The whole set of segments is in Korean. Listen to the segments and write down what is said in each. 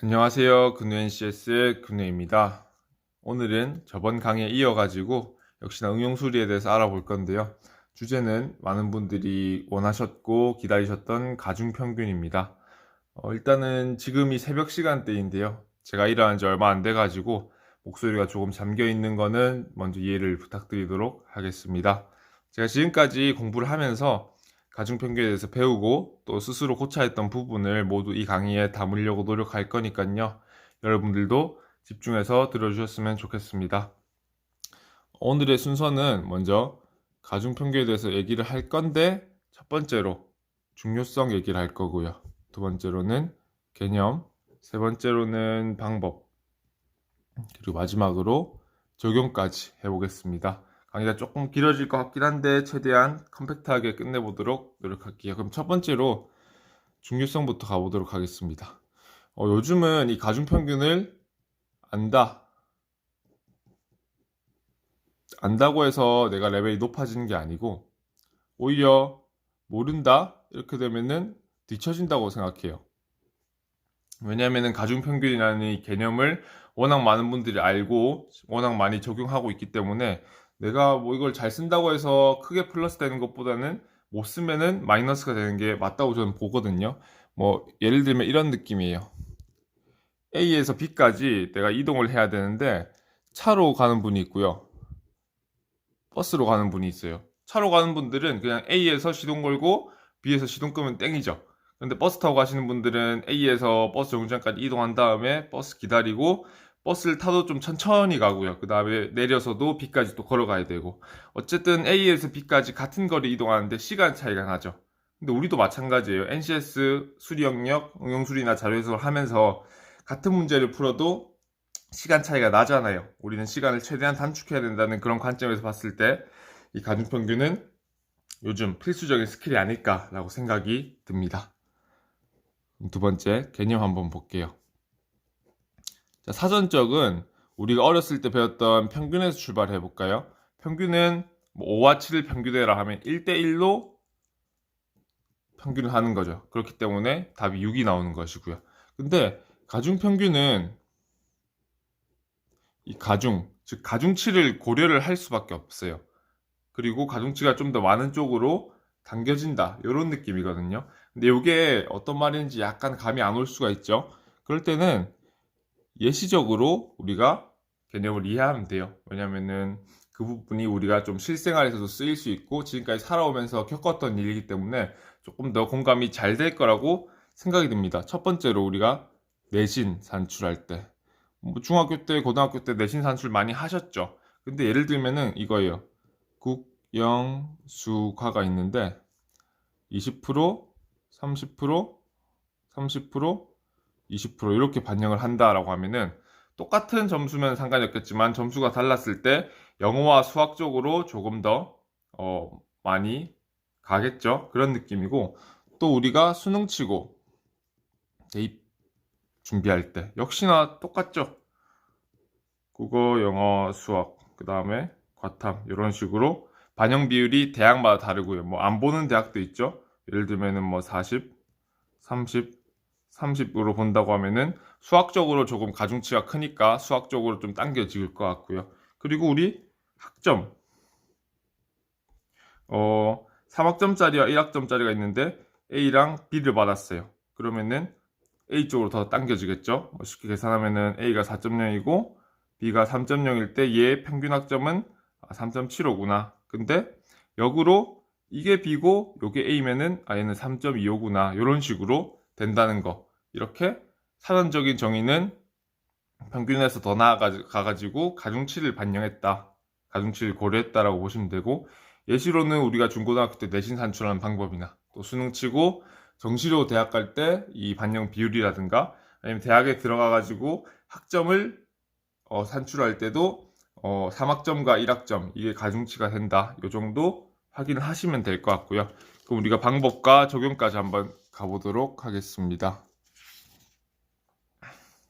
안녕하세요. 근우 NCS의 근우입니다. 오늘은 저번 강의에 이어가지고 역시나 응용수리에 대해서 알아볼 건데요. 주제는 많은 분들이 원하셨고 기다리셨던 가중평균입니다. 일단은 지금이 새벽 시간대인데요. 제가 일어난 지 얼마 안 돼가지고 목소리가 조금 잠겨 있는 거는 먼저 이해를 부탁드리도록 하겠습니다. 제가 지금까지 공부를 하면서 가중평균에 대해서 배우고 또 스스로 고쳐야 했던 부분을 모두 이 강의에 담으려고 노력할 거니까요. 여러분들도 집중해서 들어주셨으면 좋겠습니다. 오늘의 순서는 먼저 가중평균에 대해서 얘기를 할 건데, 첫 번째로 중요성 얘기를 할 거고요. 두 번째로는 개념, 세 번째로는 방법, 그리고 마지막으로 적용까지 해보겠습니다. 강의가 조금 길어질 것 같긴 한데 최대한 컴팩트하게 끝내보도록 노력할게요. 그럼 첫 번째로 중요성부터 가보도록 하겠습니다. 요즘은 이 가중평균을 안다. 안다고 해서 내가 레벨이 높아지는 게 아니고 오히려 모른다 이렇게 되면은 뒤처진다고 생각해요. 왜냐하면 가중평균이라는 이 개념을 워낙 많은 분들이 알고 워낙 많이 적용하고 있기 때문에 내가 뭐 이걸 잘 쓴다고 해서 크게 플러스 되는 것보다는 못 쓰면은 마이너스가 되는 게 맞다고 저는 보거든요. 뭐 예를 들면 이런 느낌이에요. A에서 B까지 내가 이동을 해야 되는데 차로 가는 분이 있고요. 버스로 가는 분이 있어요. 차로 가는 분들은 그냥 A에서 시동 걸고 B에서 시동 끄면 땡이죠. 근데 버스 타고 가시는 분들은 A에서 버스 정류장까지 이동한 다음에 버스 기다리고 버스를 타도 좀 천천히 가고요. 그 다음에 내려서도 B까지 또 걸어가야 되고. 어쨌든 A에서 B까지 같은 거리 이동하는데 시간 차이가 나죠. 근데 우리도 마찬가지예요. NCS 수리 영역, 응용수리나 자료해석을 하면서 같은 문제를 풀어도 시간 차이가 나잖아요. 우리는 시간을 최대한 단축해야 된다는 그런 관점에서 봤을 때 이 가중평균은 요즘 필수적인 스킬이 아닐까라고 생각이 듭니다. 두 번째, 개념 한번 볼게요. 자, 사전적은 우리가 어렸을 때 배웠던 평균에서 출발해 볼까요? 평균은 뭐 5와 7을 평균해라 하면 1대1로 평균을 하는 거죠. 그렇기 때문에 답이 6이 나오는 것이고요. 근데 가중평균은 이 가중, 즉 가중치를 고려를 할 수밖에 없어요. 그리고 가중치가 좀 더 많은 쪽으로 당겨진다. 이런 느낌이거든요. 근데 이게 어떤 말인지 약간 감이 안 올 수가 있죠. 그럴 때는 예시적으로 우리가 개념을 이해하면 돼요. 왜냐면은 그 부분이 우리가 좀 실생활에서도 쓰일 수 있고 지금까지 살아오면서 겪었던 일이기 때문에 조금 더 공감이 잘 될 거라고 생각이 듭니다. 첫 번째로 우리가 내신 산출할 때, 뭐 중학교 때, 고등학교 때 내신 산출 많이 하셨죠. 근데 예를 들면은 이거예요. 국, 영, 수, 과가 있는데 20%, 30%, 30%, 20% 이렇게 반영을 한다라고 하면은 똑같은 점수면 상관이 없겠지만 점수가 달랐을 때 영어와 수학 쪽으로 조금 더 많이 가겠죠. 그런 느낌이고 또 우리가 수능 치고 대입 준비할 때 역시나 똑같죠. 국어, 영어, 수학, 그 다음에 과탐 이런 식으로 반영 비율이 대학마다 다르고요. 뭐 안 보는 대학도 있죠. 예를 들면은 뭐 40, 30, 30으로 본다고 하면은 수학적으로 조금 가중치가 크니까 수학적으로 좀 당겨질 것 같고요. 그리고 우리 학점, 3학점짜리와 1학점짜리가 있는데 A랑 B를 받았어요. 그러면은 A 쪽으로 더 당겨지겠죠. 쉽게 계산하면은 A가 4.0이고 B가 3.0일 때 얘의 평균 학점은 3.75구나. 근데 역으로 이게 B고 요게 A면은 얘는 3.25구나. 이런 식으로 된다는 거. 이렇게 사전적인 정의는 평균에서 더 나아가가지고 가중치를 반영했다. 가중치를 고려했다라고 보시면 되고 예시로는 우리가 중고등학교 때 내신 산출하는 방법이나 또 수능 치고 정시로 대학 갈 때 이 반영 비율이라든가 아니면 대학에 들어가가지고 학점을 산출할 때도 3학점과 1학점 이게 가중치가 된다. 이 정도 확인을 하시면 될 것 같고요. 그럼 우리가 방법과 적용까지 한번 가보도록 하겠습니다.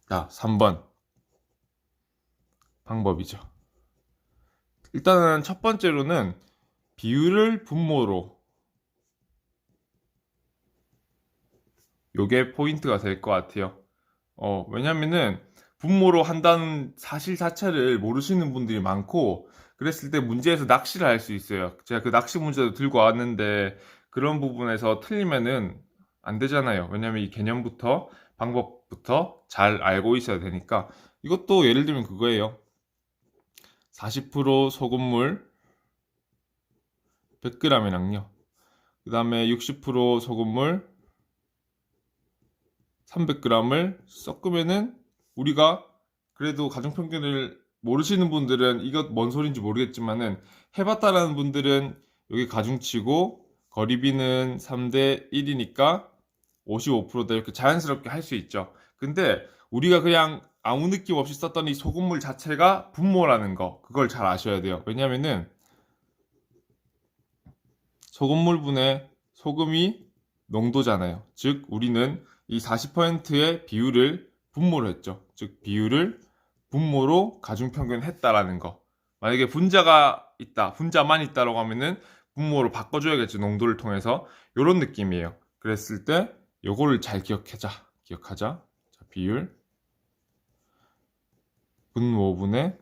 자, 3번 방법이죠. 일단은 첫 번째로는 비율을 분모로 요게 포인트가 될 것 같아요. 왜냐면은 분모로 한다는 사실 자체를 모르시는 분들이 많고, 그랬을 때 문제에서 낚시를 할 수 있어요. 제가 그 낚시 문제도 들고 왔는데, 그런 부분에서 틀리면은 안 되잖아요. 왜냐면 이 개념부터, 방법부터 잘 알고 있어야 되니까. 이것도 예를 들면 그거예요. 40% 소금물 100g이랑요. 그 다음에 60% 소금물 300g을 섞으면은, 우리가 그래도 가중평균을 모르시는 분들은 이것 뭔 소린지 모르겠지만은, 해봤다라는 분들은 여기 가중치고 거리비는 3대 1이니까 55%다 이렇게 자연스럽게 할 수 있죠. 근데 우리가 그냥 아무 느낌 없이 썼던 이 소금물 자체가 분모라는 거, 그걸 잘 아셔야 돼요. 왜냐면은 소금물분의 소금이 농도잖아요. 즉 우리는 이 40%의 비율을 분모로 했죠. 즉 비율을 분모로 가중평균했다라는 거. 만약에 분자가 있다, 분자만 있다라고 하면은 분모로 바꿔줘야겠죠. 농도를 통해서. 요런 느낌이에요. 그랬을 때 요거를 잘 기억하자. 자, 비율 분모분의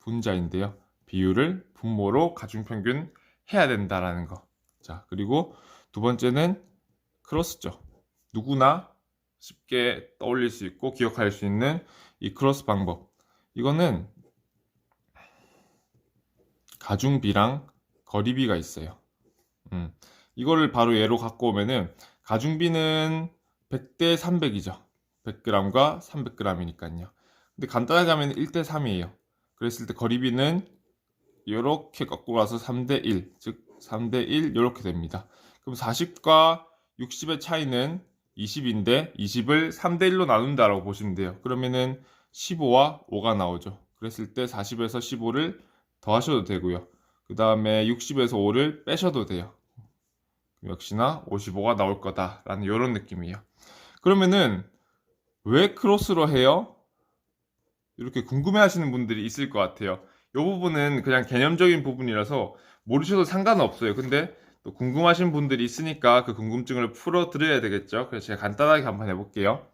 분자인데요. 비율을 분모로 가중평균 해야 된다라는 거. 자, 그리고 두 번째는 크로스죠. 누구나 쉽게 떠올릴 수 있고 기억할 수 있는 이 크로스 방법. 이거는 가중비랑 거리비가 있어요. 이거를 바로 예로 갖고 오면은, 가중비는 100대 300이죠. 100g과 300g이니까요. 근데 간단하게 하면 1대 3이에요. 그랬을 때 거리비는 이렇게 거꾸로 와서 3대 1, 즉 3대 1 이렇게 됩니다. 그럼 40과 60의 차이는 20인데 20을 3대 1로 나눈다라고 보시면 돼요. 그러면은 15와 5가 나오죠. 그랬을 때 40에서 15를 더하셔도 되고요. 그 다음에 60에서 5를 빼셔도 돼요. 역시나 55가 나올 거다라는 이런 느낌이에요. 그러면은 왜 크로스로 해요? 이렇게 궁금해 하시는 분들이 있을 것 같아요. 이 부분은 그냥 개념적인 부분이라서 모르셔도 상관없어요. 근데 또 궁금하신 분들이 있으니까 그 궁금증을 풀어 드려야 되겠죠. 그래서 제가 간단하게 한번 해볼게요.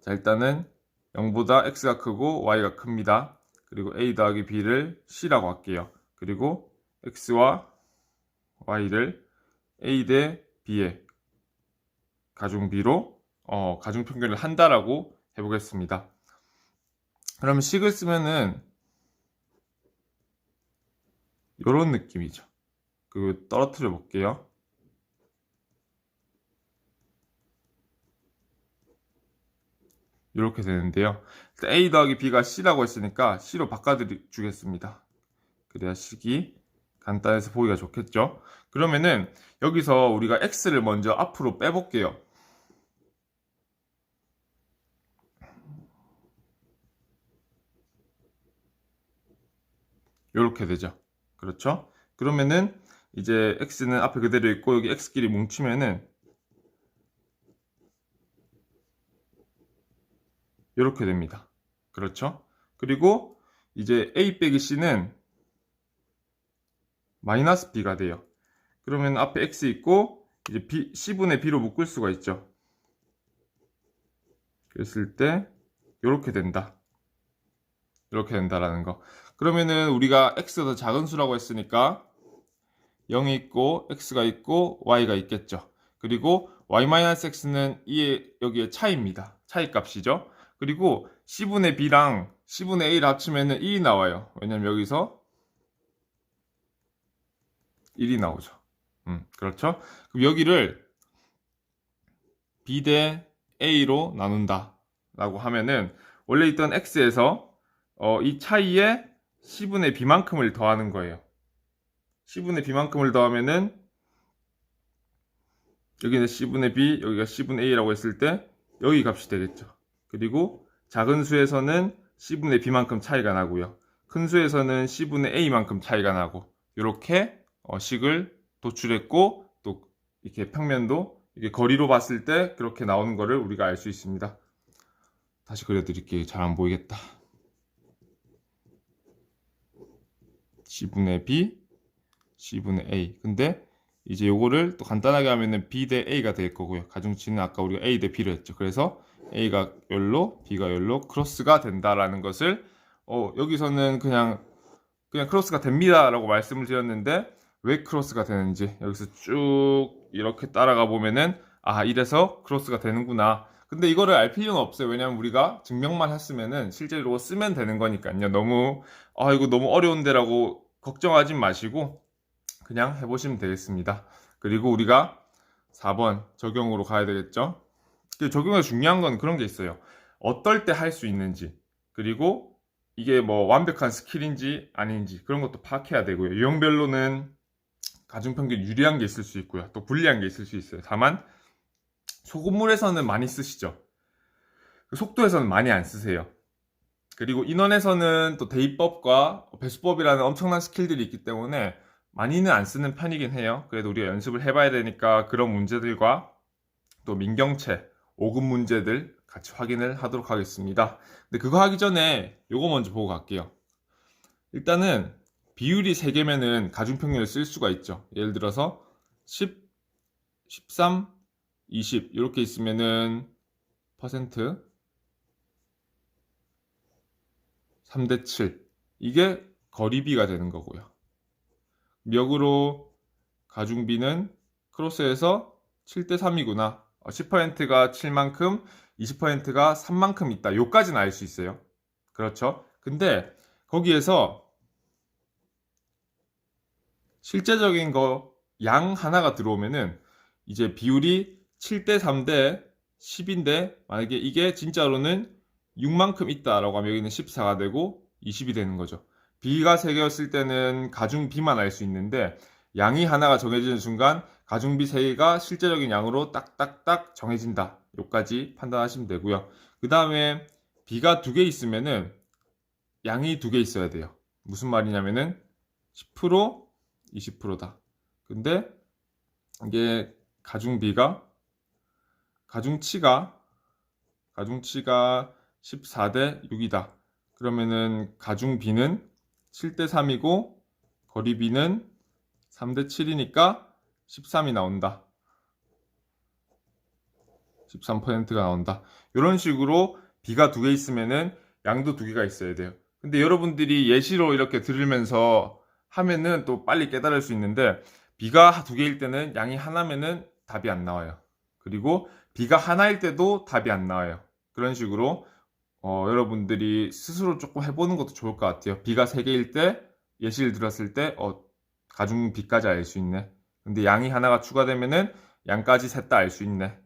자, 일단은 0보다 x가 크고 y가 큽니다. 그리고 a 더하기 b를 c라고 할게요. 그리고 x와 y를 a 대 b의 가중비로 가중평균을 한다라고 해보겠습니다. 그러면 식을 쓰면은 이런 느낌이죠. 그 떨어뜨려 볼게요. 이렇게 되는데요. a 더하기 b가 c라고 했으니까 c로 바꿔주겠습니다. 그래야 식이 간단해서 보기가 좋겠죠. 그러면은 여기서 우리가 x를 먼저 앞으로 빼볼게요. 이렇게 되죠. 그렇죠? 그러면은 이제 x는 앞에 그대로 있고 여기 x끼리 뭉치면은 이렇게 됩니다. 그렇죠? 그리고 이제 a 빼기 c는 마이너스 b가 돼요. 그러면 앞에 x 있고 이제 c분의 b로 묶을 수가 있죠. 그랬을 때 이렇게 된다. 이렇게 된다라는 거. 그러면은 우리가 x가 더 작은 수라고 했으니까 0이 있고 x가 있고 y가 있겠죠. 그리고 y-x는 여기에 차이입니다. 차이 값이죠. 그리고 c분의 b랑 c분의 a를 합치면은 1이 나와요. 왜냐면 여기서 1이 나오죠. 그렇죠. 그럼 여기를 b 대 a로 나눈다 라고 하면은, 원래 있던 x에서 이 차이에 c분의 b만큼을 더하는 거예요. c분의 b만큼을 더하면은 여기는 c분의 b, 여기가 c분의 a라고 했을 때 여기 값이 되겠죠. 그리고 작은 수에서는 c분의 b만큼 차이가 나고요. 큰 수에서는 c분의 a만큼 차이가 나고, 이렇게 식을 도출했고, 또 이렇게 평면도 이게 거리로 봤을 때 그렇게 나오는 거를 우리가 알 수 있습니다. 다시 그려드릴게요. 잘 안 보이겠다. c분의 b, c분의 a. 근데 이제 요거를 또 간단하게 하면은 b 대 a가 될 거고요. 가중치는 아까 우리가 a 대 b를 했죠. 그래서 A가 열로, B가 열로 크로스가 된다라는 것을 여기서는 그냥 크로스가 됩니다라고 말씀을 드렸는데 왜 크로스가 되는지 여기서 쭉 이렇게 따라가 보면은 이래서 크로스가 되는구나. 근데 이거를 알 필요는 없어요. 왜냐면 우리가 증명만 했으면은 실제로 쓰면 되는 거니까요. 너무 이거 너무 어려운데라고 걱정하지 마시고 그냥 해보시면 되겠습니다. 그리고 우리가 4번 적용으로 가야 되겠죠. 적용에서 중요한 건 그런 게 있어요. 어떨 때 할 수 있는지, 그리고 이게 뭐 완벽한 스킬인지 아닌지 그런 것도 파악해야 되고요. 유형별로는 가중평균 유리한 게 있을 수 있고요. 또 불리한 게 있을 수 있어요. 다만 소금물에서는 많이 쓰시죠. 속도에서는 많이 안 쓰세요. 그리고 인원에서는 또 대입법과 배수법이라는 엄청난 스킬들이 있기 때문에 많이는 안 쓰는 편이긴 해요. 그래도 우리가 연습을 해봐야 되니까 그런 문제들과 또 민경채, 오급 문제들 같이 확인을 하도록 하겠습니다. 근데 그거 하기 전에 요거 먼저 보고 갈게요. 일단은 비율이 3개면은 가중평균을 쓸 수가 있죠. 예를 들어서 10, 13, 20 이렇게 있으면은 퍼센트 3대 7 이게 거리비가 되는 거고요. 역으로 가중비는 크로스에서 7대 3이구나. 10%가 7만큼, 20%가 3만큼 있다. 요까지는 알 수 있어요. 그렇죠? 근데 거기에서 실제적인 거 양 하나가 들어오면은 이제 비율이 7대 3대 10인데 만약에 이게 진짜로는 6만큼 있다라고 하면 여기는 14가 되고 20이 되는 거죠. B가 3개였을 때는 가중 B만 알 수 있는데 양이 하나가 정해지는 순간 가중비 3개가 실제적인 양으로 딱딱딱 정해진다. 요까지 판단하시면 되고요. 그 다음에 B가 2개 있으면은 양이 2개 있어야 돼요. 무슨 말이냐면은 10%, 20%다. 근데 이게 가중비가 가중치가 14대 6이다. 그러면은 가중비는 7대 3이고 거리비는 3대 7이니까 13이 나온다. 13%가 나온다. 이런 식으로 B가 2개 있으면은 양도 2개가 있어야 돼요. 근데 여러분들이 예시로 이렇게 들으면서 하면은 또 빨리 깨달을 수 있는데 B가 2개일 때는 양이 하나면은 답이 안 나와요. 그리고 B가 하나일 때도 답이 안 나와요. 그런 식으로 여러분들이 스스로 조금 해보는 것도 좋을 것 같아요. B가 3개일 때 예시를 들었을 때 가중 B까지 알 수 있네. 근데 양이 하나가 추가되면은 양까지 셋 다 알 수 있네.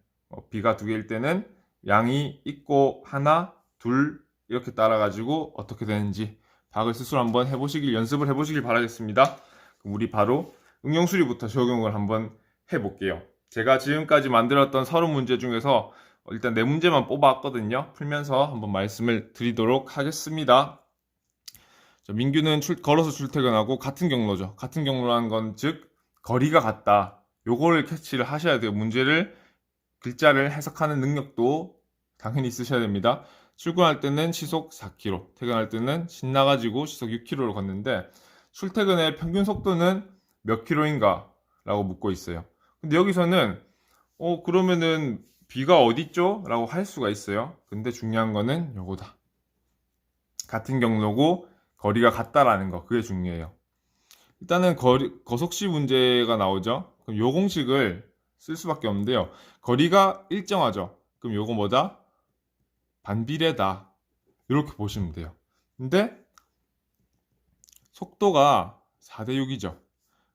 B가 2개일 때는 양이 있고 하나, 둘 이렇게 따라가지고 어떻게 되는지 파악을 스스로 한번 연습을 해보시길 바라겠습니다. 그럼 우리 바로 응용수리부터 적용을 한번 해볼게요. 제가 지금까지 만들었던 서론 문제 중에서 일단 4문제만 뽑아왔거든요. 풀면서 한번 말씀을 드리도록 하겠습니다. 민규는 걸어서 출퇴근하고 같은 경로죠. 같은 경로라는 건 즉 거리가 같다. 요거를 캐치를 하셔야 돼요. 문제를 글자를 해석하는 능력도 당연히 있으셔야 됩니다. 출근할 때는 시속 4km, 퇴근할 때는 신나가지고 시속 6km로 걷는데 출퇴근의 평균 속도는 몇 킬로인가? 라고 묻고 있어요. 근데 여기서는 그러면은 B가 어딨죠? 라고 할 수가 있어요. 근데 중요한 거는 요거다. 같은 경로고 거리가 같다라는 거, 그게 중요해요. 일단은 거속시 문제가 나오죠. 그럼 요 공식을 쓸 수밖에 없는데요. 거리가 일정하죠. 그럼 요거 뭐다? 반비례다. 이렇게 보시면 돼요. 근데 속도가 4대 6이죠.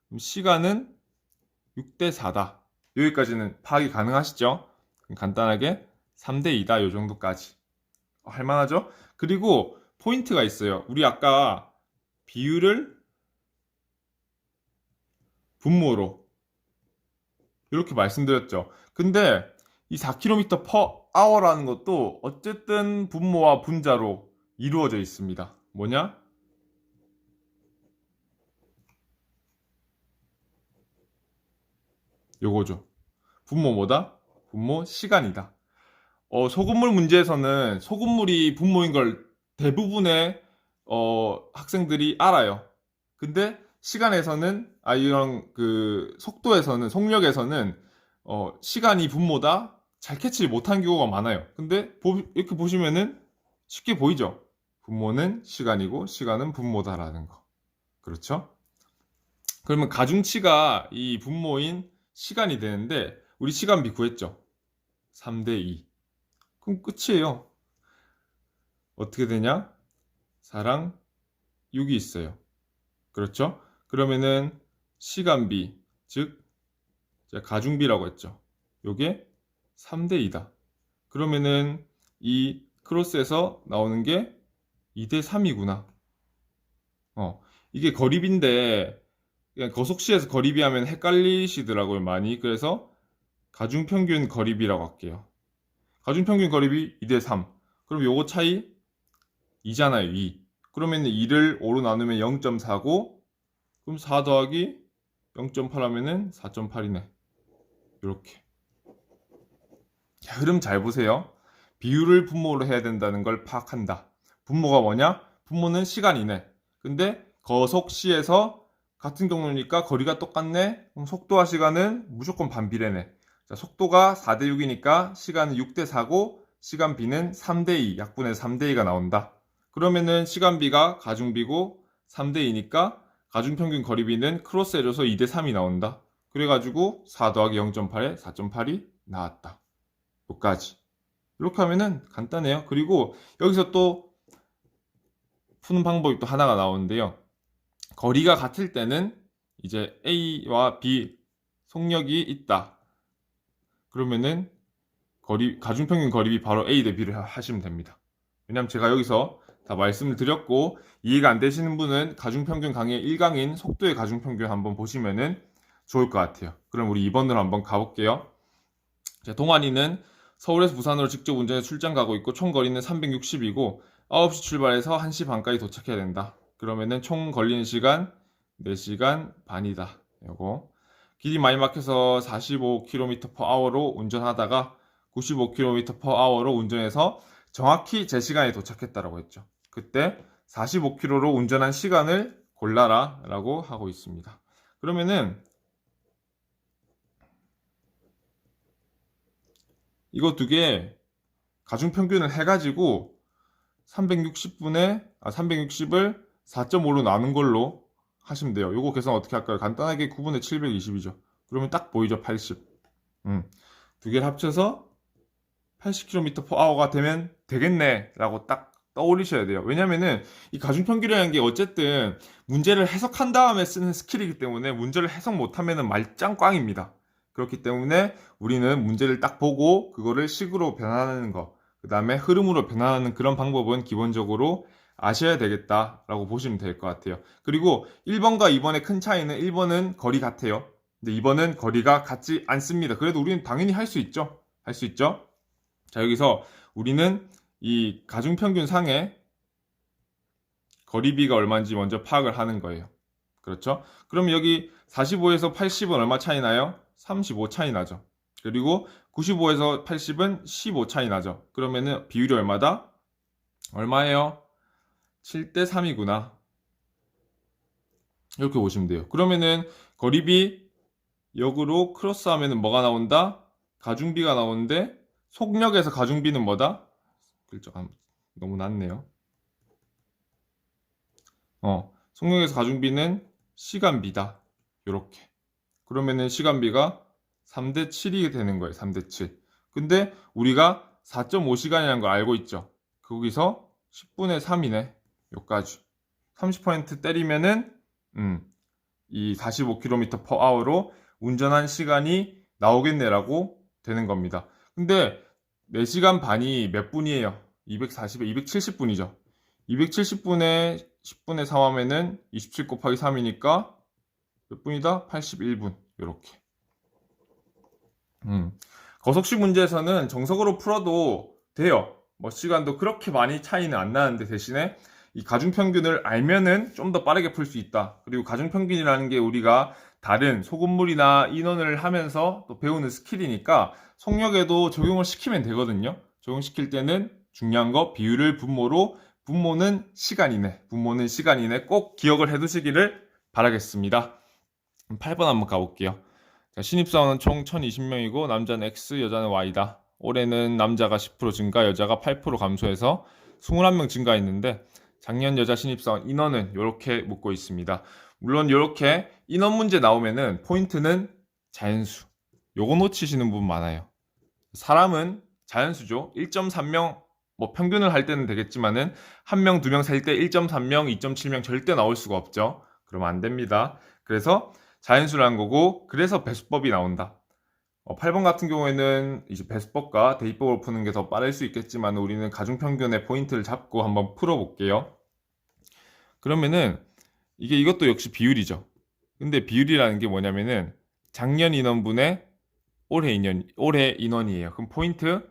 그럼 시간은 6대 4다. 여기까지는 파악이 가능하시죠? 그럼 간단하게 3대 2다. 요 정도까지. 할만하죠? 그리고 포인트가 있어요. 우리 아까 비율을 분모로 이렇게 말씀드렸죠. 근데 이 4km per hour라는 것도 어쨌든 분모와 분자로 이루어져 있습니다. 뭐냐? 요거죠. 분모 뭐다? 분모 시간이다. 소금물 문제에서는 소금물이 분모인 걸 대부분의 학생들이 알아요. 근데 시간에서는 이런 그 속도에서는 속력에서는 시간이 분모다, 잘 캐치 못한 경우가 많아요. 근데 이렇게 보시면은 쉽게 보이죠? 분모는 시간이고 시간은 분모다라는 거. 그렇죠? 그러면 가중치가 이 분모인 시간이 되는데 우리 시간비 구했죠? 3대 2. 그럼 끝이에요. 어떻게 되냐? 4랑 6이 있어요. 그렇죠? 그러면은 시간비, 즉 가중비라고 했죠. 요게 3대 2다. 그러면은 이 크로스에서 나오는 게 2대 3이구나. 이게 거리비인데 그냥 거속시에서 거리비 하면 헷갈리시더라고요, 많이. 그래서 가중평균 거리비라고 할게요. 가중평균 거리비 2대 3. 그럼 요거 차이 2잖아요, 2. 그러면 2를 5로 나누면 0.4고, 그럼 4 더하기 0.8 하면은 4.8이네. 이렇게. 흐름 잘 보세요. 비율을 분모로 해야 된다는 걸 파악한다. 분모가 뭐냐? 분모는 시간이네. 근데 거속시에서 같은 경로니까 거리가 똑같네. 그럼 속도와 시간은 무조건 반비례네. 자, 속도가 4대 6이니까 시간은 6대 4고 시간비는 3대 2, 약분해서 3대 2가 나온다. 그러면은 시간비가 가중비고 3대 2니까 가중평균 거리비는 크로스 해줘서 2대 3이 나온다. 그래가지고 4 더하기 0.8에 4.8이 나왔다. 여기까지. 이렇게 하면은 간단해요. 그리고 여기서 또 푸는 방법이 또 하나가 나오는데요. 거리가 같을 때는 이제 A와 B 속력이 있다. 그러면은 가중평균 거리비 바로 A 대 B를 하시면 됩니다. 왜냐면 제가 여기서 다 말씀을 드렸고 이해가 안 되시는 분은 가중평균 강의 1강인 속도의 가중평균 한번 보시면은 좋을 것 같아요. 그럼 우리 2번으로 한번 가볼게요. 자, 동환이는 서울에서 부산으로 직접 운전해 출장 가고 있고 총 거리는 360이고 9시 출발해서 1시 반까지 도착해야 된다. 그러면은 총 걸리는 시간 4시간 반이다. 요거. 길이 많이 막혀서 45km/h로 운전하다가 95km/h로 운전해서 정확히 제 시간에 도착했다라고 했죠. 그때 45km로 운전한 시간을 골라라 라고 하고 있습니다. 그러면은 이거 두 개 가중평균을 해가지고 360을 4.5로 나눈 걸로 하시면 돼요. 요거 계산 어떻게 할까요? 간단하게 9분의 720이죠. 그러면 딱 보이죠? 80. 두 개를 합쳐서 80km/h가 되면 되겠네 라고 딱 떠올리셔야 돼요. 왜냐면은 이 가중평균이라는 게 어쨌든 문제를 해석한 다음에 쓰는 스킬이기 때문에 문제를 해석 못하면은 말짱 꽝입니다. 그렇기 때문에 우리는 문제를 딱 보고 그거를 식으로 변환하는 거, 그 다음에 흐름으로 변환하는 그런 방법은 기본적으로 아셔야 되겠다라고 보시면 될 것 같아요. 그리고 1번과 2번의 큰 차이는 1번은 거리 같아요. 근데 2번은 거리가 같지 않습니다. 그래도 우리는 당연히 할 수 있죠. 할 수 있죠. 자, 여기서 우리는 이 가중평균 상의 거리비가 얼마인지 먼저 파악을 하는 거예요. 그렇죠? 그럼 여기 45에서 80은 얼마 차이 나요? 35 차이 나죠. 그리고 95에서 80은 15 차이 나죠. 그러면은 비율이 얼마다? 얼마예요? 7대 3이구나. 이렇게 보시면 돼요. 그러면은 거리비 역으로 크로스 하면은 뭐가 나온다? 가중비가 나오는데 속력에서 가중비는 뭐다? 글자가 너무 낮네요. 속력에서 가중비는 시간비다. 요렇게. 그러면은 시간비가 3대 7이 되는 거예요. 3대 7. 근데 우리가 4.5시간이라는 걸 알고 있죠. 거기서 10분의 3이네. 요까지. 30% 때리면은 이 45km/h로 운전한 시간이 나오겠네라고 되는 겁니다. 근데 4시간 반이 몇 분이에요? 240에 270분이죠. 270분에 10분의 3 하면은 27 곱하기 3이니까 몇 분이다? 81분. 요렇게. 거속식 문제에서는 정석으로 풀어도 돼요. 뭐 시간도 그렇게 많이 차이는 안 나는데 대신에 이 가중평균을 알면은 좀 더 빠르게 풀 수 있다. 그리고 가중평균이라는 게 우리가 다른 소금물이나 인원을 하면서 또 배우는 스킬이니까 속력에도 적용을 시키면 되거든요. 적용시킬 때는 중요한 거 비율을 분모로 분모는 시간이네. 분모는 시간이네. 꼭 기억을 해 두시기를 바라겠습니다. 8번 한번 가볼게요. 자, 신입사원은 총 1020명이고 남자는 X, 여자는 Y다. 올해는 남자가 10% 증가, 여자가 8% 감소해서 21명 증가했는데 작년 여자 신입사원 인원은 이렇게 묻고 있습니다. 물론 이렇게 인원 문제 나오면은 포인트는 자연수. 요거 놓치시는 분 많아요. 사람은 자연수죠. 1.3명 뭐 평균을 할 때는 되겠지만은 1명, 2명 셀 때 1.3명, 2.7명 절대 나올 수가 없죠. 그러면 안 됩니다. 그래서 자연수라는 거고 그래서 배수법이 나온다. 8번 같은 경우에는 이제 배수법과 대입법을 푸는 게 더 빠를 수 있겠지만 우리는 가중평균의 포인트를 잡고 한번 풀어볼게요. 그러면은 이것도 역시 비율이죠. 근데 비율이라는 게 뭐냐면은 작년 인원분의 올해 인원이에요. 그럼 포인트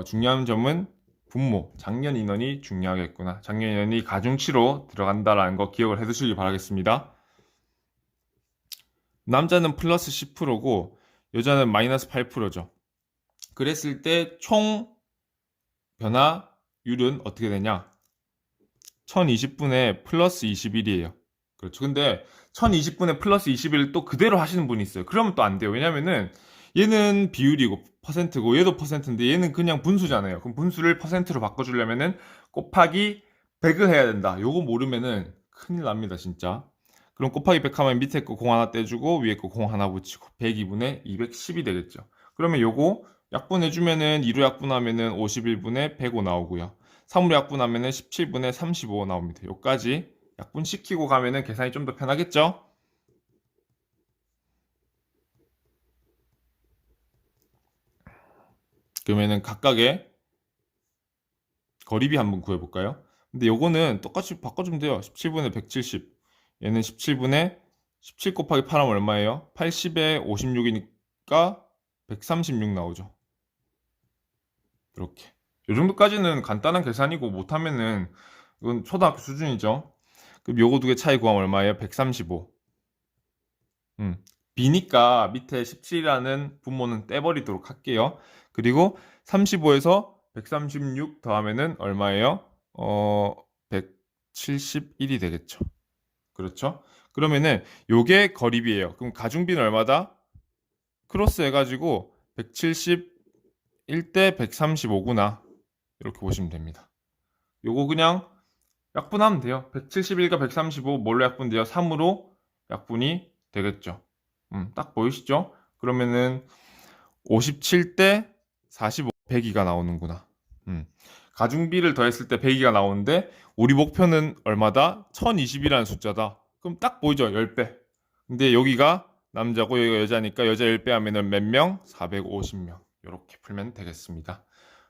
중요한 점은 분모, 작년 인원이 중요하겠구나. 작년 인원이 가중치로 들어간다라는 거 기억을 해두시기 바라겠습니다. 남자는 플러스 10%고 여자는 마이너스 8%죠. 그랬을 때 총 변화율은 어떻게 되냐? 1020분의 플러스 21이에요. 그렇죠. 근데 1020분의 플러스 21을 또 그대로 하시는 분이 있어요. 그러면 또 안 돼요. 왜냐면은 얘는 비율이고 퍼센트고 얘도 퍼센트인데 얘는 그냥 분수잖아요. 그럼 분수를 퍼센트로 바꿔주려면은 곱하기 100을 해야 된다. 요거 모르면은 큰일 납니다, 진짜. 그럼 곱하기 100 하면 밑에 거 공 하나 떼주고 위에 거 공 하나 붙이고 102분의 210이 되겠죠. 그러면 요거 약분해주면은 2로 약분하면은 51분의 105 나오고요. 3으로 약분하면은 17분의 35 나옵니다. 요까지 약분시키고 가면은 계산이 좀 더 편하겠죠? 그러면은 각각의 거리비 한번 구해볼까요? 근데 요거는 똑같이 바꿔주면 돼요. 17분의 170. 얘는 17분의 17 곱하기 8 하면 얼마예요? 80에 56이니까 136 나오죠. 이렇게. 요 정도까지는 간단한 계산이고 못하면은 이건 초등학교 수준이죠. 그럼 요거 두 개 차이 구하면 얼마예요? 135. B니까 밑에 17이라는 분모는 떼버리도록 할게요. 그리고 35에서 136 더하면은 얼마예요? 171이 되겠죠. 그렇죠? 그러면은 요게 거리비예요. 그럼 가중비는 얼마다? 크로스 해가지고 171대 135구나. 이렇게 보시면 됩니다. 요거 그냥 약분하면 돼요. 171과 135 뭘로 약분돼요? 3으로 약분이 되겠죠. 딱 보이시죠? 그러면은 57대 45, 102가 나오는구나. 가중비를 더했을 때 102가 나오는데 우리 목표는 얼마다? 1020이라는 숫자다. 그럼 딱 보이죠? 10배. 근데 여기가 남자고 여기가 여자니까 여자 10배 하면은 몇 명? 450명. 이렇게 풀면 되겠습니다.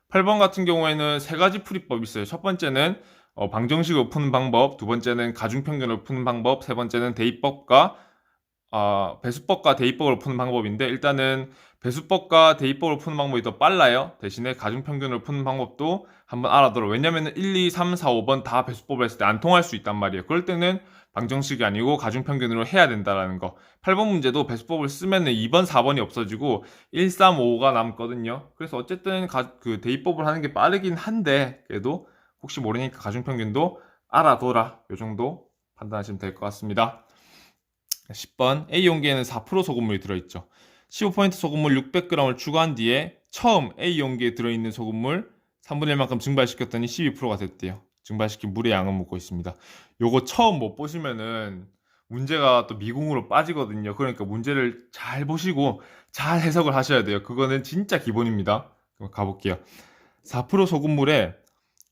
8번 같은 경우에는 세 가지 풀이법이 있어요. 첫 번째는 방정식을 푸는 방법, 두 번째는 가중평균을 푸는 방법, 세 번째는 대입법과 배수법과 대입법을 푸는 방법인데 일단은 배수법과 대입법을 푸는 방법이 더 빨라요. 대신에 가중평균을 푸는 방법도 한번 알아둬라. 왜냐면은 1, 2, 3, 4, 5번 다 배수법을 했을 때 안 통할 수 있단 말이에요. 그럴 때는 방정식이 아니고 가중평균으로 해야 된다라는 거. 8번 문제도 배수법을 쓰면은 2번, 4번이 없어지고 1, 3, 5가 남거든요. 그래서 어쨌든 그 대입법을 하는 게 빠르긴 한데 그래도 혹시 모르니까 가중평균도 알아둬라. 요 정도 판단하시면 될 것 같습니다. 10번 A 용기에는 4% 소금물이 들어있죠. 15포인트 소금물 600g을 추가한 뒤에 처음 A 용기에 들어있는 소금물 3분의 1만큼 증발시켰더니 12%가 됐대요. 증발시킨 물의 양은 묻고 있습니다. 요거 처음 못 보시면은 문제가 또 미궁으로 빠지거든요. 그러니까 문제를 잘 보시고 잘 해석을 하셔야 돼요. 그거는 진짜 기본입니다. 그럼 가볼게요. 4% 소금물에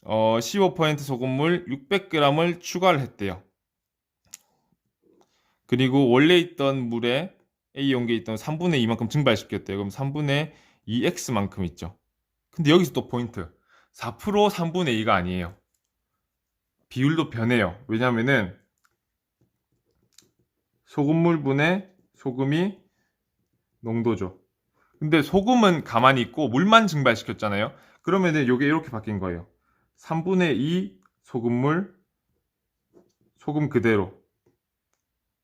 15% 소금물 600g을 추가를 했대요. 그리고 원래 있던 물에 A 용기에 있던 3분의 2만큼 증발시켰대요. 그럼 3분의 2x만큼 있죠. 근데 여기서 또 포인트. 4% 3분의 2가 아니에요. 비율도 변해요. 왜냐면은 소금물분의 소금이 농도죠. 근데 소금은 가만히 있고 물만 증발시켰잖아요. 그러면은 이게 이렇게 바뀐 거예요. 3분의 2 소금물, 소금 그대로.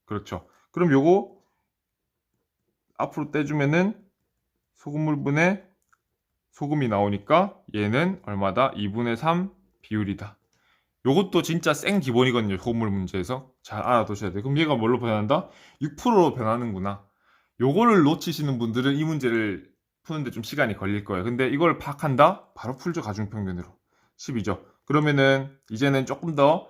그렇죠. 그럼 요거 앞으로 떼주면은 소금물분의 소금이 나오니까 얘는 얼마다? 2분의 3 비율이다. 요것도 진짜 생 기본이거든요. 소금물 문제에서. 잘 알아두셔야 돼요. 그럼 얘가 뭘로 변한다? 6%로 변하는구나. 요거를 놓치시는 분들은 이 문제를 푸는데 좀 시간이 걸릴 거예요. 근데 이걸 파악한다? 바로 풀죠. 가중평균으로. 10이죠. 그러면은 이제는 조금 더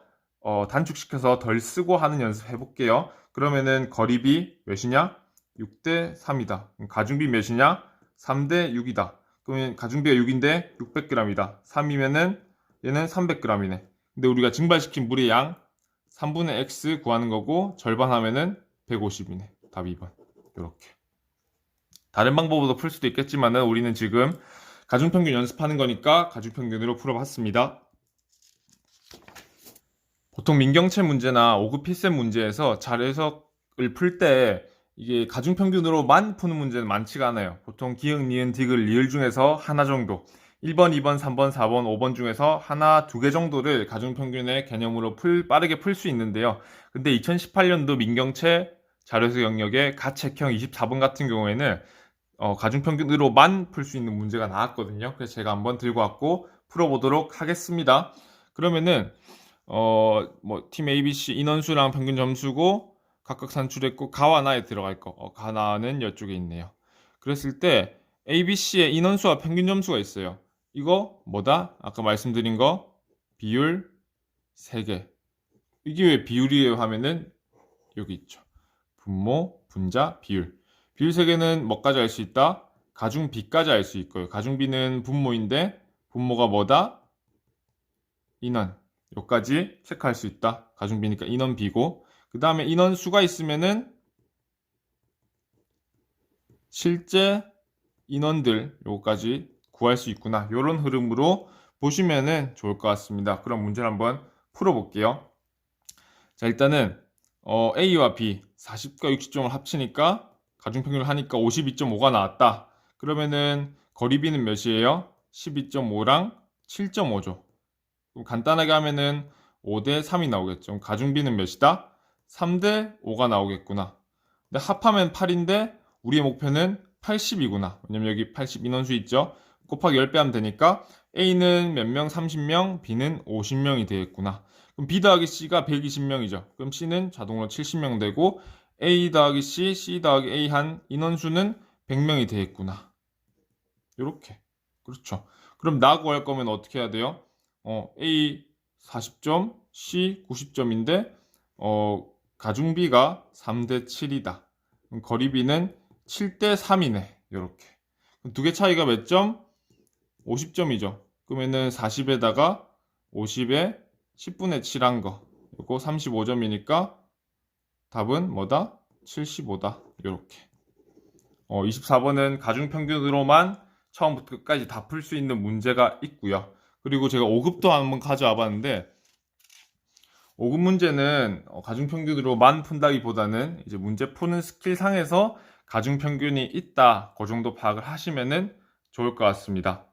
단축시켜서 덜 쓰고 하는 연습 해볼게요. 그러면은 거리비 몇이냐? 6대 3이다. 가중비 몇이냐? 3대 6이다. 그러면 가중비가 6인데 600g이다. 3이면은 얘는 300g이네. 근데 우리가 증발시킨 물의 양 3분의 x 구하는 거고 절반 하면은 150이네. 답 2번. 이렇게. 다른 방법으로 풀 수도 있겠지만은 우리는 지금 가중평균 연습하는 거니까 가중평균으로 풀어봤습니다. 보통 민경채 문제나 5급 필셈 문제에서 자료해석을 풀 때 이게 가중평균으로만 푸는 문제는 많지가 않아요. 보통 기역, 니은, 디귿, 리을 중에서 하나 정도 1번, 2번, 3번, 4번, 5번 중에서 하나, 두 개 정도를 가중평균의 개념으로 빠르게 풀 수 있는데요. 근데 2018년도 민경채 자료해석 영역의 가책형 24번 같은 경우에는 가중평균으로만 풀 수 있는 문제가 나왔거든요. 그래서 제가 한번 들고 왔고 풀어보도록 하겠습니다. 그러면은 팀 ABC 인원수랑 평균 점수고 각각 산출했고 가와 나에 들어갈 거. 가나는 이쪽에 있네요. 그랬을 때 ABC의 인원수와 평균 점수가 있어요. 이거 뭐다? 아까 말씀드린 거 비율 3개. 이게 왜 비율이에요 하면은 여기 있죠. 분모, 분자, 비율. 비율 3개는 뭐까지 알 수 있다? 가중비까지 알 수 있고요. 가중비는 분모인데 분모가 뭐다? 인원. 여기까지 체크할 수 있다. 가중비니까 인원비고. 그 다음에 인원수가 있으면은 실제 인원들 요거까지 구할 수 있구나. 요런 흐름으로 보시면은 좋을 것 같습니다. 그럼 문제를 한번 풀어볼게요. 자, 일단은 A와 B 40과 60점을 합치니까 가중평균을 하니까 52.5가 나왔다. 그러면은 거리비는 몇이에요? 12.5랑 7.5죠. 그럼 간단하게 하면은 5대 3이 나오겠죠. 그럼 가중비는 몇이다? 3대 5가 나오겠구나. 근데 합하면 8인데 우리의 목표는 80이구나. 왜냐면 여기 80 인원수 있죠. 곱하기 10배 하면 되니까 A는 몇 명? 30명, B는 50명이 되겠구나. 그럼 B 더하기 C가 120명이죠. 그럼 C는 자동으로 70명 되고 A 더하기 C, C 더하기 A 한 인원수는 100명이 되겠구나. 요렇게. 그렇죠. 그럼 나 구할 거면 어떻게 해야 돼요? A 40점, C 90점인데 가중비가 3대 7이다. 그럼 거리비는 7대 3이네. 요렇게. 두 개 차이가 몇 점? 50점이죠. 그러면은 40에다가 50에 10분의 7 한 거. 요거 35점이니까 답은 뭐다? 75다. 요렇게. 24번은 가중평균으로만 처음부터 끝까지 다 풀 수 있는 문제가 있고요. 그리고 제가 5급도 한번 가져와 봤는데 5급 문제는 가중평균으로만 푼다기보다는 이제 문제 푸는 스킬 상에서 가중평균이 있다. 그 정도 파악을 하시면은 좋을 것 같습니다.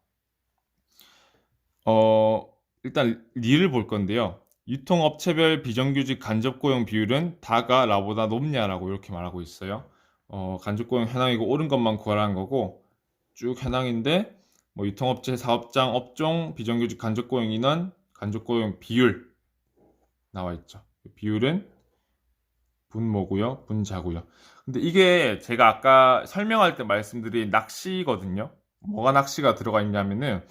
일단 리를 볼 건데요. 유통업체별 비정규직 간접고용 비율은 다가 라보다 높냐라고 이렇게 말하고 있어요. 간접고용 현황이고 옳은 것만 구하라는 거고 쭉 현황인데 뭐 유통업체 사업장 업종 비정규직 간접고용 인원 간접고용 비율 나와 있죠. 비율은 분모고요, 분자고요. 근데 이게 제가 아까 설명할 때 말씀드린 낚시거든요. 뭐가 낚시가 들어가 있냐면은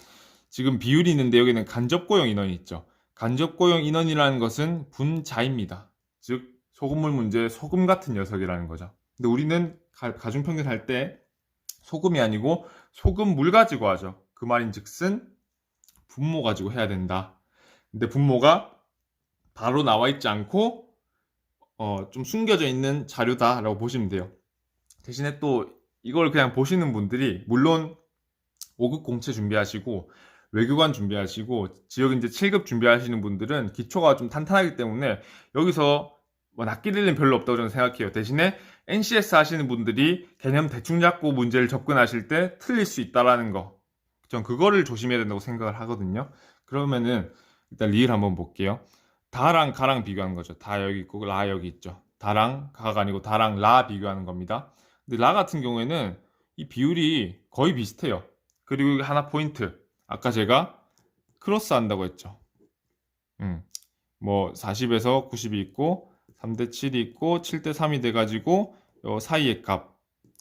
지금 비율이 있는데 여기는 간접고용 인원이 있죠. 간접고용 인원이라는 것은 분자입니다. 즉 소금물 문제 소금 같은 녀석이라는 거죠. 근데 우리는 가중평균 할 때 소금이 아니고 소금물 가지고 하죠. 그 말인즉슨 분모 가지고 해야 된다. 근데 분모가 바로 나와 있지 않고 좀 숨겨져 있는 자료다라고 보시면 돼요. 대신에 또 이걸 그냥 보시는 분들이 물론 5급 공채 준비하시고 외교관 준비하시고 지역 이제 7급 준비하시는 분들은 기초가 좀 탄탄하기 때문에 여기서 뭐 낚일 일은 별로 없다고 저는 생각해요. 대신에 NCS 하시는 분들이 개념 대충 잡고 문제를 접근하실 때 틀릴 수 있다라는 거. 전 그거를 조심해야 된다고 생각을 하거든요. 그러면은 일단 리을 한번 볼게요. 다랑 가랑 비교하는 거죠. 다 여기 있고 라 여기 있죠. 다랑 가가 아니고 다랑 라 비교하는 겁니다. 근데 라 같은 경우에는 이 비율이 거의 비슷해요. 그리고 하나 포인트. 아까 제가 크로스 한다고 했죠. 뭐 40에서 90이 있고 3대 7이 있고 7대 3이 돼가지고 요 사이의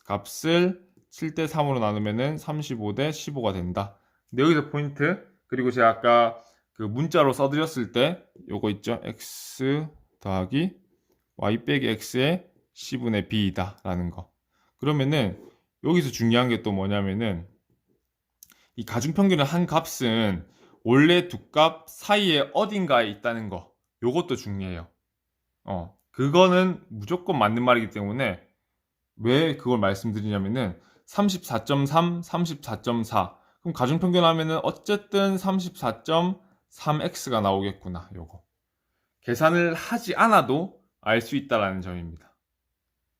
값을 7대 3으로 나누면은 35대 15가 된다. 근데 여기서 포인트, 그리고 제가 아까 그 문자로 써드렸을 때 요거 있죠? x 더하기 y 빼기 x의 c분의 b이다 라는 거. 그러면은 여기서 중요한 게 또 뭐냐면은 이 가중평균의 한 값은 원래 두 값 사이에 어딘가에 있다는 거. 요것도 중요해요. 그거는 무조건 맞는 말이기 때문에 왜 그걸 말씀드리냐면은 34.3, 34.4. 그럼 가중평균 하면은 어쨌든 34.3x가 나오겠구나. 요거. 계산을 하지 않아도 알 수 있다라는 점입니다.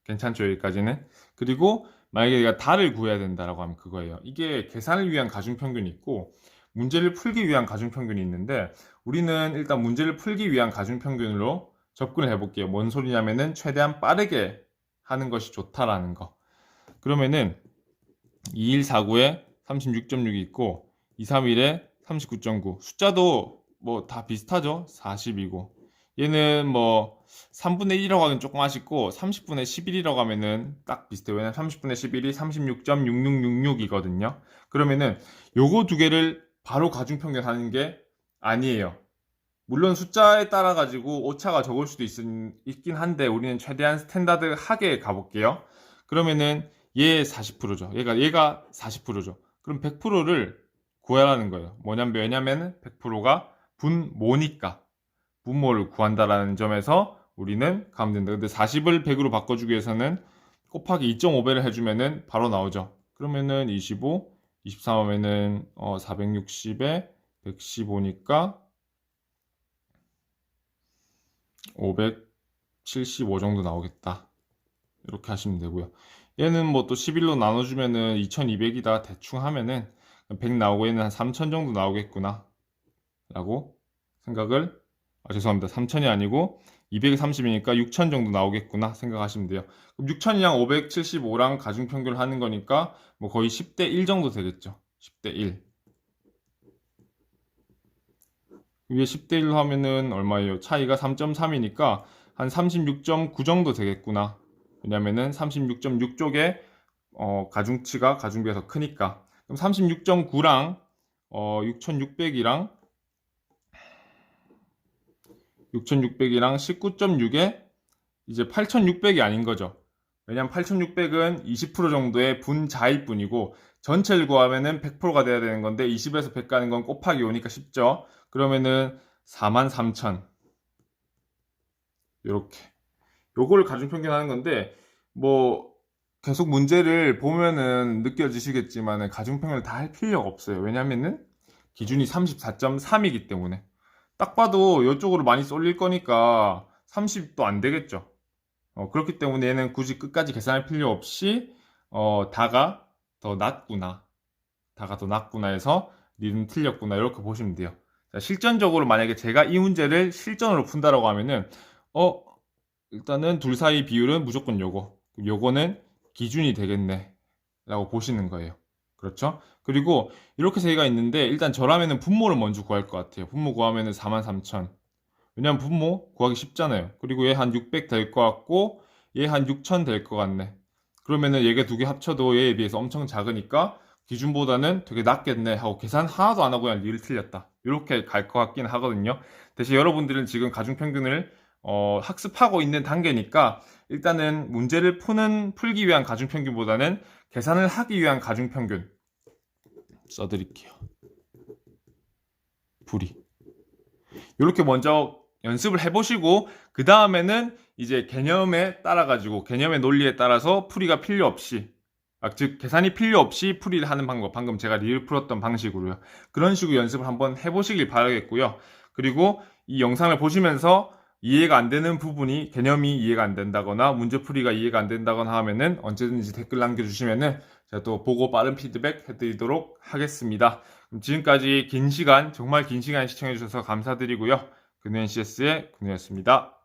괜찮죠, 여기까지는? 그리고 만약에 내가 달을 구해야 된다라고 하면 그거예요. 이게 계산을 위한 가중평균이 있고 문제를 풀기 위한 가중평균이 있는데 우리는 일단 문제를 풀기 위한 가중평균으로 접근을 해볼게요. 뭔 소리냐면은 최대한 빠르게 하는 것이 좋다라는 거. 그러면은 2149에 36.6이 있고 231에 39.9. 숫자도 뭐 다 비슷하죠? 40이고. 얘는 뭐 3분의 1이라고 하면 조금 아쉽고 30분의 11이라고 하면은 딱 비슷해요. 왜냐면 30분의 11이 36.6666이거든요. 그러면은 요거 두 개를 바로 가중평균 하는 게 아니에요. 물론 숫자에 따라 가지고 오차가 적을 수도 있긴 한데 우리는 최대한 스탠다드하게 가볼게요. 그러면은 얘 40%죠. 얘가 40%죠. 그럼 100%를 구하라는 거예요. 왜냐면 100%가 분모니까 분모를 구한다라는 점에서 우리는 가면 된다. 근데 40을 100으로 바꿔주기 위해서는 곱하기 2.5배를 해주면은 바로 나오죠. 그러면은 25, 23 하면은 460에 115니까 575 정도 나오겠다. 이렇게 하시면 되고요. 얘는 뭐 또 11로 나눠주면은 2200이다 대충 하면은 100 나오고 얘는 한 3000 정도 나오겠구나 라고 생각을 죄송합니다. 3000이 아니고 230이니까 6000 정도 나오겠구나 생각하시면 돼요. 그럼 6000이랑 575랑 가중평균을 하는 거니까 뭐 거의 10대 1 정도 되겠죠. 10대 1. 위에 10대 1로 하면은 얼마예요? 차이가 3.3이니까 한 36.9 정도 되겠구나. 왜냐면은 36.6 쪽에 가중치가 가중비가 더 크니까. 그럼 36.9랑 6600이랑 19.6에 이제 8600이 아닌 거죠. 왜냐면 8600은 20% 정도의 분자일 뿐이고 전체를 구하면은 100%가 돼야 되는 건데 20에서 100 가는 건 곱하기 5니까 쉽죠. 그러면은 43,000 요렇게 요거를 가중평균 하는 건데 뭐 계속 문제를 보면은 느껴지시겠지만 가중평균을 다 할 필요가 없어요. 왜냐면은 기준이 34.3이기 때문에 딱 봐도 이쪽으로 많이 쏠릴 거니까 30도 안 되겠죠. 그렇기 때문에 얘는 굳이 끝까지 계산할 필요 없이 다가 더 낫구나 해서 니는 틀렸구나 이렇게 보시면 돼요. 자, 실전적으로 만약에 제가 이 문제를 실전으로 푼다라고 하면은 일단은 둘 사이 비율은 무조건 요거는 기준이 되겠네 라고 보시는 거예요. 그렇죠? 그리고 이렇게 세 개가 있는데 일단 저라면은 분모를 먼저 구할 것 같아요. 분모 구하면은 43,000. 왜냐면 분모 구하기 쉽잖아요. 그리고 얘 한 600 될 것 같고 얘 한 6000 될 것 같네. 그러면은 얘가 두 개 합쳐도 얘에 비해서 엄청 작으니까 기준보다는 되게 낮겠네 하고 계산 하나도 안 하고 그냥 니를 틀렸다. 이렇게 갈 것 같긴 하거든요. 대신 여러분들은 지금 가중평균을 학습하고 있는 단계니까 일단은 문제를 풀기 위한 가중평균보다는 계산을 하기 위한 가중평균 써드릴게요. 풀이. 이렇게 먼저 연습을 해보시고 그 다음에는 이제 개념에 따라가지고 개념의 논리에 따라서 풀이가 필요 없이 즉 계산이 필요 없이 풀이를 하는 방법 방금 제가 리을 풀었던 방식으로요. 그런 식으로 연습을 한번 해보시길 바라겠고요. 그리고 이 영상을 보시면서 이해가 안 되는 부분이 개념이 이해가 안 된다거나 문제풀이가 이해가 안 된다거나 하면은 언제든지 댓글 남겨주시면은 제가 또 보고 빠른 피드백 해드리도록 하겠습니다. 그럼 지금까지 정말 긴 시간 시청해주셔서 감사드리고요. 근우NCS의 근우였습니다.